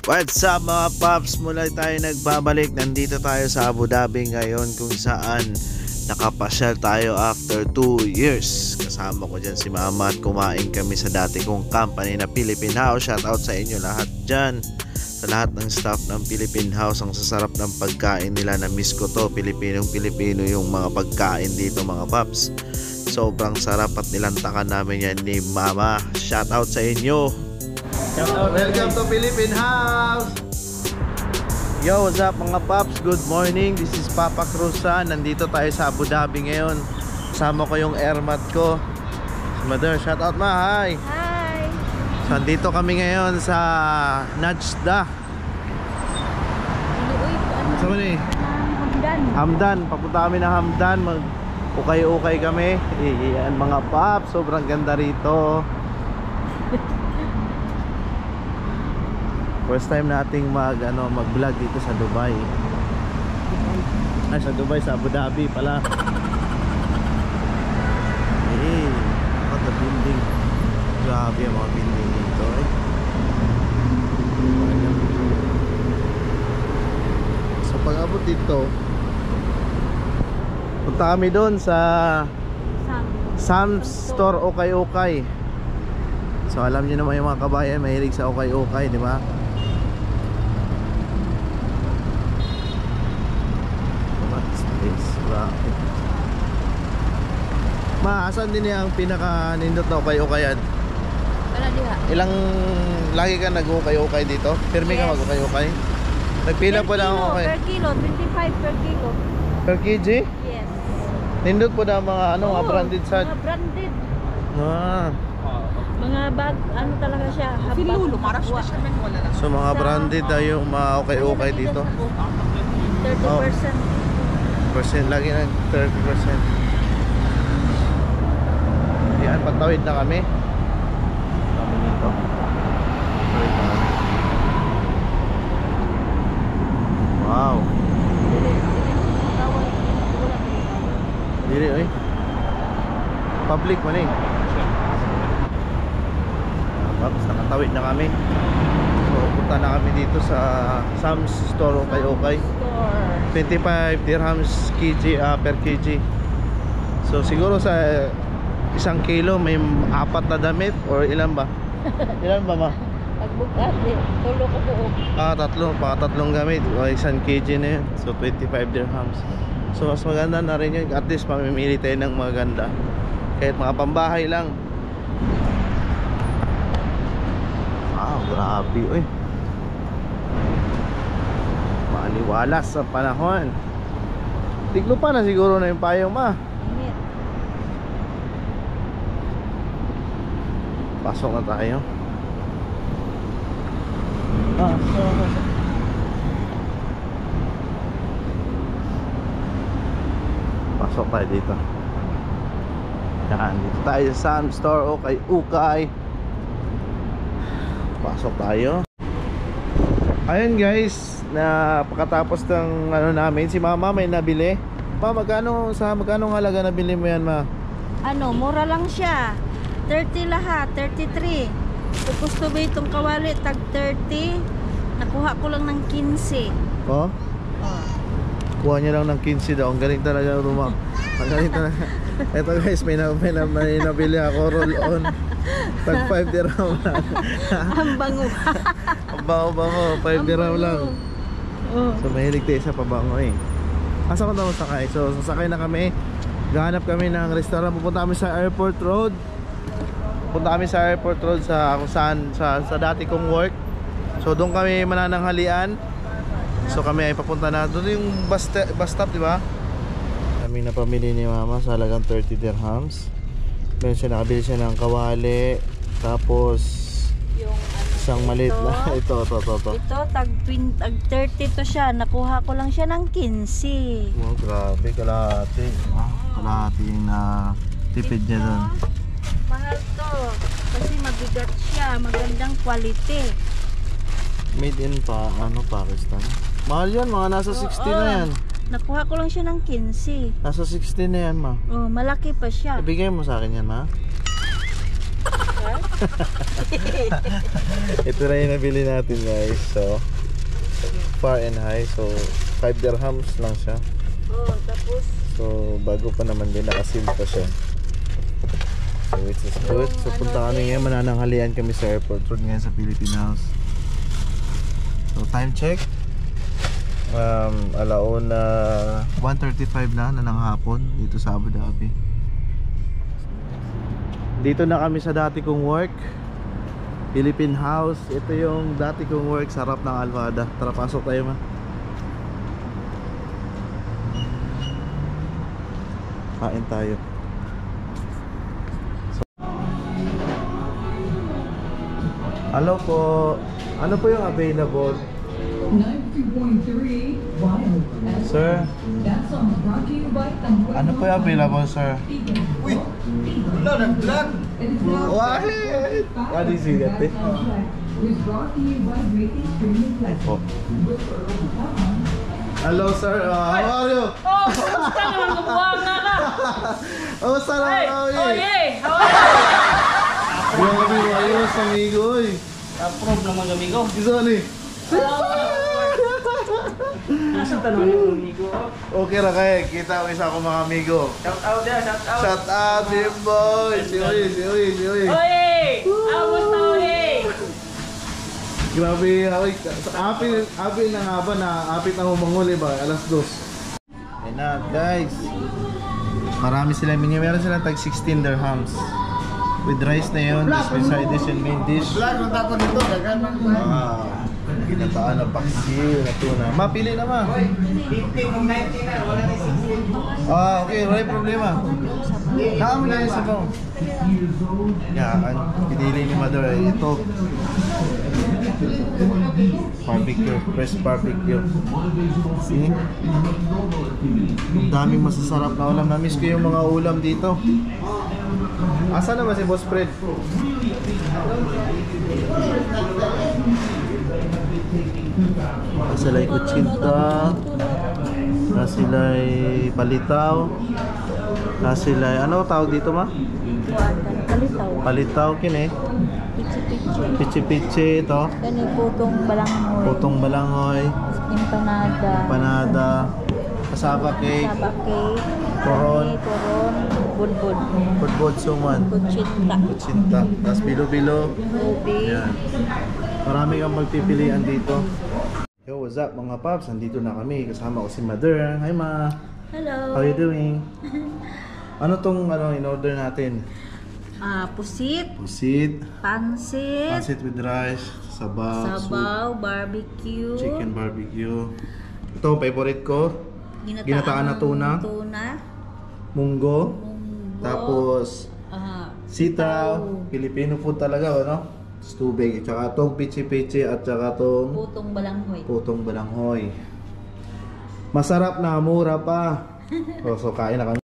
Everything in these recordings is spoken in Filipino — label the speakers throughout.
Speaker 1: What's up mga paps? Mula tayo nagbabalik. Nandito tayo sa Abu Dhabi ngayon, kung saan nakapasyal tayo after 2 years. Kasama ko dyan si mama at kumain kami sa dati kong company na Philippine House. Shoutout sa inyo lahat dyan, sa lahat ng staff ng Philippine House. Ang sasarap ng pagkain nila, na miss ko to. Pilipinong-Pilipino yung mga pagkain dito mga paps. Sobrang sarap at nilantakan namin yan ni mama. Shoutout sa inyo.
Speaker 2: Welcome to Philippine House!
Speaker 1: Yo, what's up mga paps? Good morning, this is Papa Cruzan. Nandito tayo sa Abu Dhabi ngayon. Kasama ko yung airmat ko, si Mother. Shout out ma, hi!
Speaker 3: Hi!
Speaker 1: So, nandito kami ngayon sa Najda. Saan ba ni?
Speaker 3: Hamdan.
Speaker 1: Hamdan, papunta kami na Hamdan. Mag-ukay-ukay kami. Yan mga paps, sobrang ganda rito. First time nating mag-vlog dito sa Dubai. Ay, sa Dubai, sa Abu Dhabi pala. Eh, what the building. Grabe ang mga building dito eh. So pag abot dito, punta kami doon sa Sam's Store Okay-Okay. So alam niyo naman yung mga kabayan, mahilig sa Okay-Okay, di ba? Ma, asan din yung pinaka-nindot na okay-okayan?
Speaker 3: Wala diha.
Speaker 1: Ilang lagi ka nag-okay-okay dito? Firme ka mag-okay-okay? Nagpila po na ako okay.
Speaker 3: Per kilo, 25 per kilo.
Speaker 1: Per kg?
Speaker 3: Yes.
Speaker 1: Nindot po na mga mga branded sad.
Speaker 3: Mga branded.
Speaker 1: Ah.
Speaker 3: Mga bag, ano talaga siya?
Speaker 4: Sinulo, marang special man wala lang.
Speaker 1: So mga branded na yung mga okay-okay dito.
Speaker 3: 30%.
Speaker 1: Lagi na 30%. Yan, patawid na kami. Kami dito. Wow. Dili oy. Public man eh. Tapos nakatawid na kami. So punta na kami dito sa Sam's Store Okay-Okay. 25 dirhams per kg. So siguro sa 1 kilo may 4 na damit or ilan ba? Ilan ba ma?
Speaker 3: Pagbukas eh, tulo ko buo.
Speaker 1: Tatlong gamit o 1 kg na yun. So 25 dirhams. So mas maganda na rin yun. At least mamimili tayo ng maganda. Kahit mga pambahay lang. Wow, grabe uy. Maliwalas sa panahon. Tiglo pa na siguro na yung payong ma. Pasok na tayo. Pasok tayo dito. Yan, dito tayo sa Sam's Store Okay-Okay. Pasok tayo. Ayun guys, na pagkatapos ng namin, si mama may nabili. Pa, magkano halaga nabili mo yan ma?
Speaker 3: Ano, mura lang siya. 30 lahat, 33. Kung gusto mo itong kawali, tag 30. Nakuha ko lang ng 15.
Speaker 1: Oh? Kuha niya lang ng 15 daw. Ang galing talaga rumang. Ang galing talaga. Eto guys, may nabili ako roll on. Tag 5 dirham lang.
Speaker 3: Ang bango.
Speaker 1: Ang bango, 5 dirham lang. So mahilig tayo sa pabango eh. Asa ko daw sakay? So sasakay na kami. Gahanap kami ng restaurant. Pupunta kami sa Airport Road. Sa kung saan sa dati kong work. So doon kami manananghalian. So kami ay papunta na doon yung bus stop, di ba? Kami na pamili ni mama sa halagang 30 dirhams. Meron siya, nakabili siya ng kawali. Tapos
Speaker 3: Yung
Speaker 1: isang maliit na ito.
Speaker 3: Ito, tag 30 to siya. Nakuha ko lang siya ng 15.
Speaker 1: Oh, grabe, kalahati. Kalahati na tipid niya doon.
Speaker 3: Mahal to. Kasi mabigat siya. Magandang quality.
Speaker 1: Made in Pakistan. Mahal yan, mga nasa 60 na yan.
Speaker 3: Nakuha ko lang siya ng 15.
Speaker 1: Nasa 16 na yan ma.
Speaker 3: Oh, malaki pa siya.
Speaker 1: Ibigay mo sa akin yan ma.
Speaker 3: Yes?
Speaker 1: Ito na yung nabili natin guys. So, far and high. So, 5 dirhams lang siya.
Speaker 3: Oh, tapos
Speaker 1: So, bago pa naman din, nakasil pa siya. So, which is good. So, punta kami ngayon, manananghalian kami sa airport road ngayon sa Philippine House. So, time check. Alauna 1:35 na ng hapon dito sa Abu Dhabi. Dito na kami sa dati kong work, Philippine House. Ito yung dati kong work sa harap ng Alvada. Tara, pasok tayo ma. Kain tayo. So, hello po. Ano po yung available?
Speaker 5: 93.3 Wild.
Speaker 1: Sir,
Speaker 5: That song brought to you by
Speaker 1: ano po yung available, sir?
Speaker 2: Uy! Wala, nag-vlog!
Speaker 1: What? What is it?
Speaker 5: Was brought to you by Rating Premium Plus.
Speaker 1: Oh. Hello, sir. How are you?
Speaker 6: Oh, kamusta naman? Mabuhang nga ka!
Speaker 1: Oh, sir.
Speaker 6: Hey!
Speaker 1: How are you?
Speaker 6: Oh, yay! How are you?
Speaker 1: Yung kami ayos, amigo.
Speaker 6: Approve naman amigo.
Speaker 1: Isa ni.
Speaker 6: Nasaan tanong yung amigo?
Speaker 1: Okay ra kay kita ko isa ko mga amigo.
Speaker 6: Shout out ya, shout out!
Speaker 1: Shout out, big boy. Si Uy.
Speaker 6: Oye! Kamusta oye?
Speaker 1: Grabe, apil na nga ba na apit na humanguli ba? Alas 2. Ayun na, guys. Marami sila menu. Meron silang tag 16 dirhams. With rice na yun, tapos may side dish and main dish.
Speaker 2: Vlog ng tako nito, dagan man.
Speaker 1: Ginataan na paksiw na tuna. Mapili na ma.
Speaker 2: 50 kung 90 na, wala na 60.
Speaker 1: Okay, wala yung problema. Naamoy na yung sabaw. Yan, pinili ni Mother ay ito. Barbecue, fresh barbecue. See? Ang daming masasarap na ulam. Na-miss ko yung mga ulam dito. Asa na ba si Boss Fred? Sila'y kutsinta, sila'y palitaw, sila'y ano tawag dito ma?
Speaker 3: palitaw.
Speaker 1: Palitaw kini.
Speaker 3: Pichi-pichi.
Speaker 1: Pichi-pichi ito.
Speaker 3: Kani putong balanghoy.
Speaker 1: Putong balangoy,
Speaker 3: Empanada.
Speaker 1: panada, kasaba cake,
Speaker 3: Saba cake.
Speaker 1: Turon.
Speaker 3: Turon. Budbud.
Speaker 1: budbud suman,
Speaker 3: Kutsinta.
Speaker 1: kutsinta, tapos bilo-bilo.
Speaker 3: Ubi.
Speaker 1: Yan. Marami kang magpipilian dito. Yo, what's up mga paps? Nandito na kami. Kasama ko si Mother. Hi ma.
Speaker 3: Hello.
Speaker 1: How you doing? Ano tong in-order natin?
Speaker 3: Pusit.
Speaker 1: Pusit,
Speaker 3: Pansit.
Speaker 1: pancit with rice, sabaw,
Speaker 3: Sabaw. Barbecue.
Speaker 1: chicken barbecue. Ito, favorite ko. Ginataan na tuna.
Speaker 3: Tuna.
Speaker 1: Munggo.
Speaker 3: Munggo.
Speaker 1: Tapos, sitaw. Filipino food talaga, ano? Tapos tubig. Tsaka itong pichi-pichi at tsaka itong
Speaker 3: Putong balanghoy.
Speaker 1: putong balanghoy. Masarap na, mura pa. So kain na kami.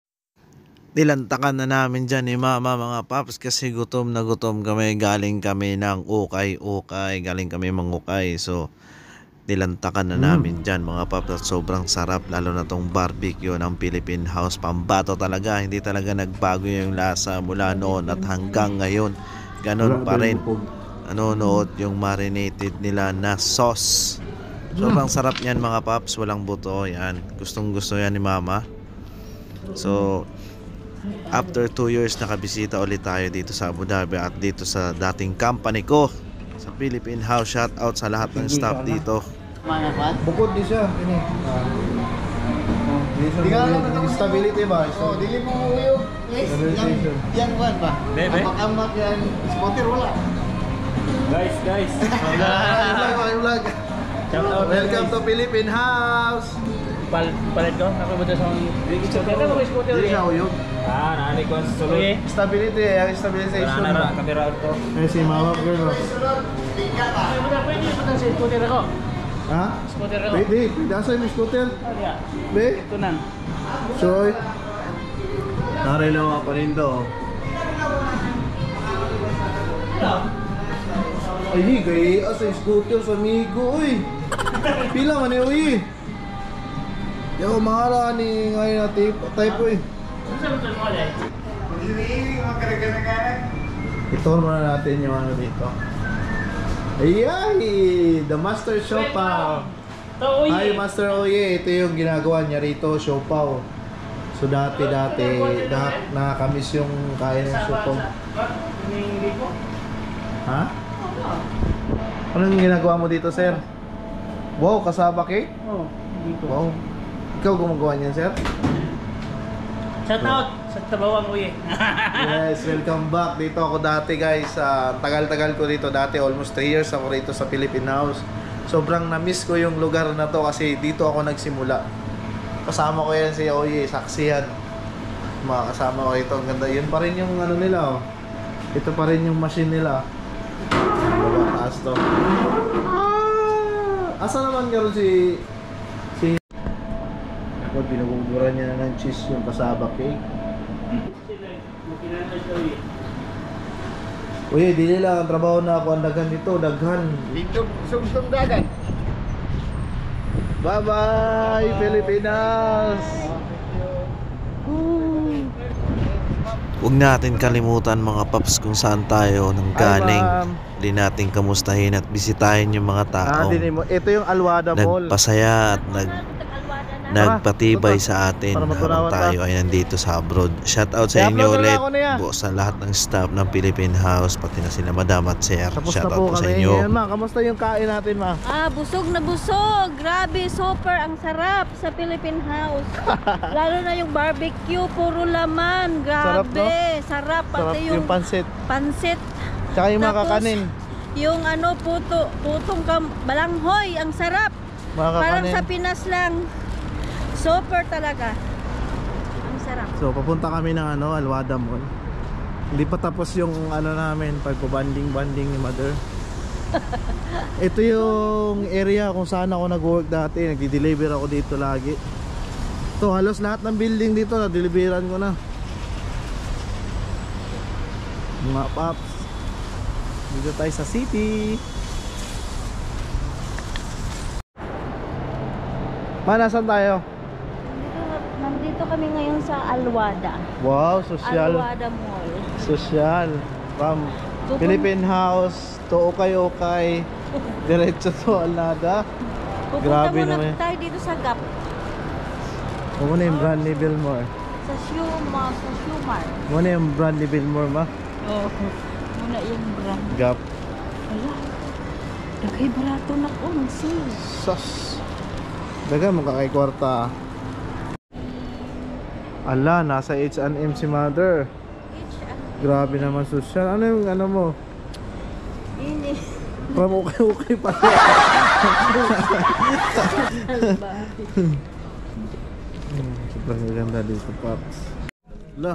Speaker 1: Nilantakan na namin dyan ni Mama mga paps kasi gutom na gutom kami. Galing kami ng ukay-ukay. Galing kami mangukay. So nilantakan na namin dyan mga paps at sobrang sarap. Lalo na tong barbecue ng Philippine House. Pambato talaga. Hindi talaga nagbago yung lasa mula noon at hanggang ngayon. Ganon pa rin. Nanonood yung marinated nila na sauce. Sobrang sarap niyan mga paps. Walang buto. Yan. Gustong gusto yan ni Mama. So after 2 years nakabisita ulit tayo dito sa Abu Dhabi at dito sa dating company ko sa Philippine House. Shout out sa lahat ng staff dito. Bukod di siya. Stability ba?
Speaker 2: Oh, dili mo uyog. Yan kuan ba?
Speaker 6: Bebe?
Speaker 2: Ambak yan. Scooter wala.
Speaker 6: Guys!
Speaker 1: Vlog.
Speaker 6: Shout out!
Speaker 1: Welcome to Philippine House.
Speaker 6: Palit ko? Ako ba ito sa scooter? Ano ba scooter?
Speaker 1: Dili siya uyog.
Speaker 6: Naanik ko sa suloy.
Speaker 1: Stability, stabilization.
Speaker 6: Wala na kamera ito.
Speaker 1: Eh si Mama girl.
Speaker 6: Pwede ba ito sa scooter ako?
Speaker 1: Ha?
Speaker 6: Scooter ako.
Speaker 1: Pwede, dasa yung scooter.
Speaker 6: Kaya,
Speaker 1: Be,
Speaker 6: ito na.
Speaker 1: soy. Narilaw ka pa rin to. Ay, gay asa scooter sa amigo, uy. Pila man eh, uy. Yo, mahala ni ngayon na type, uy.
Speaker 6: Ano sa mga mo alay?
Speaker 2: Dili mo karaganagan.
Speaker 1: Itour muna natin yung ano dito. Ayay! The Master Siopaw! Hi Master Oye! Ito yung ginagawa niya rito, siopaw. So dati nakakamiss yung kain ng siopaw. Ha? Anong ginagawa mo dito, sir? Wow, kasaba cake?
Speaker 6: Oo, hindi ko.
Speaker 1: Wow. Ikaw gumagawa niyan, sir?
Speaker 6: Shout out sa Tabawang Uye.
Speaker 1: Yes, welcome back. Dito ako dati, guys. Tagal-tagal ko dito dati. Almost 3 years ako rito sa Philippine House. Sobrang na-miss ko yung lugar na to kasi dito ako nagsimula. Kasama ko yan si Oye, saksihan. Mga kasama ko ito. Ang ganda. Yun pa rin yung ano nila, oh. Ito pa rin yung machine nila. Baba, taas to. Asa naman ka rin si... Ako, binubura niya na ng cheese yung kasaba cake. Uy, dili lang ang trabaho na ako ang daghan dito, daghan.
Speaker 2: Dito, sumsum dagat.
Speaker 1: Bye-bye, Pilipinas! Huwag natin kalimutan mga paps kung saan tayo nang galing. Hindi natin kamustahin at bisitahin yung mga taong
Speaker 2: Ito yung Alwada Mall.
Speaker 1: nagpasaya at nagpatibay sa atin
Speaker 2: Para
Speaker 1: habang
Speaker 2: matulawan
Speaker 1: tayo ay nandito sa abroad. Shout out sa
Speaker 2: I-upload
Speaker 1: inyo
Speaker 2: na
Speaker 1: ulit
Speaker 2: ako na yan.
Speaker 1: buo sa lahat ng staff ng Philippine House, pati na sila Madam at Sir.
Speaker 2: Tapos
Speaker 1: Shout
Speaker 2: na
Speaker 1: out
Speaker 2: po
Speaker 1: po sa
Speaker 2: kami.
Speaker 1: inyo.
Speaker 2: Ngayon, ma, kamusta yung kain natin, ma?
Speaker 3: Busog na busog. Grabe, super ang sarap sa Philippine House. Lalo na yung barbecue, puro laman.
Speaker 2: Sarap, no?
Speaker 3: Grabe, sarap.
Speaker 2: Sarap
Speaker 3: Pati
Speaker 2: yung pansit.
Speaker 3: pansit.
Speaker 2: Tsaka yung mga
Speaker 3: Tapos,
Speaker 2: kakanin.
Speaker 3: Yung ano, putong balanghoy, ang sarap.
Speaker 2: Mga
Speaker 3: Parang
Speaker 2: kakanin.
Speaker 3: sa Pinas lang. Super talaga. Ang sarap.
Speaker 2: So, papunta kami ng Alwada Mall. Hindi pa tapos yung namin, pagpabanding-banding ni Mother. Ito yung area kung saan ako nag-work dati. Nagdi-deliver ako dito lagi. Ito, halos lahat ng building dito na-deliveran ko na. Mga paps. Dito tayo sa city. Ma, nasan tayo?
Speaker 3: Nandito kami ngayon sa Alwada.
Speaker 2: Wow, social.
Speaker 3: Alwada Mall.
Speaker 2: Social. From Philippine House to Okay. Diretso to Alnada.
Speaker 3: Pupunta
Speaker 2: Grabe
Speaker 3: muna
Speaker 2: naman.
Speaker 3: tayo dito sa Gap.
Speaker 2: Muna yung Bradley Billmore.
Speaker 3: Sa Shumar.
Speaker 2: Muna yung Bradley Billmore, ma.
Speaker 3: Oo. Muna yung brand.
Speaker 2: Gap.
Speaker 3: Ala. Dagay barato na ko. Sis.
Speaker 2: Sus. Daga mo kakay kwarta. Ala, nasa H&M si Mother. Grabe naman social. Ano yung ano mo?
Speaker 3: Ini.
Speaker 2: From Okay pa. Sobrang ganda dito, Pops. Ala,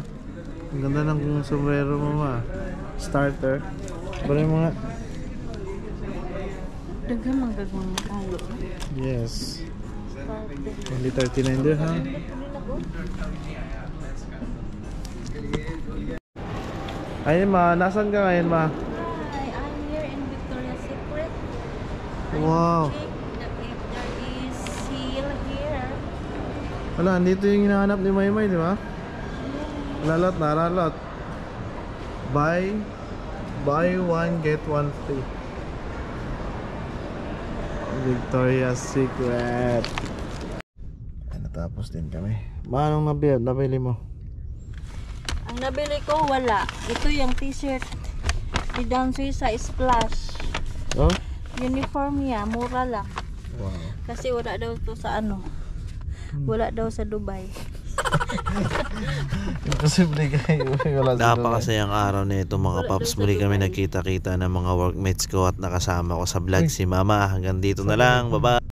Speaker 2: ang ganda ng sombrero mo, ma. Starter. Bala yung mga...
Speaker 3: Dagay manggagawang kalo.
Speaker 2: Yes. Only 39 dirham. Ayun, ma. Nasaan ka ngayon, ma?
Speaker 3: Hi, I'm here in Victoria's Secret.
Speaker 2: Wow.
Speaker 3: If there is seal here.
Speaker 2: Wala, andito yung hinahanap ni Maymay, di ba? Lalot na, lalot. Buy one, get one free. Victoria's Secret. Ay, natapos din kami. Manong nabili mo?
Speaker 3: Ang nabili ko, wala. Ito yung t-shirt ni Don Suiza Splash.
Speaker 2: Oh?
Speaker 3: Uniform niya, mura lang.
Speaker 2: Wow.
Speaker 3: Kasi wala daw to sa wala daw sa Dubai.
Speaker 2: Imposible kayo.
Speaker 1: Napakasayang araw na ito mga paps. Muli kami nagkita-kita ng mga workmates ko at nakasama ko sa vlog si Mama. Hanggang dito na lang. Bye-bye.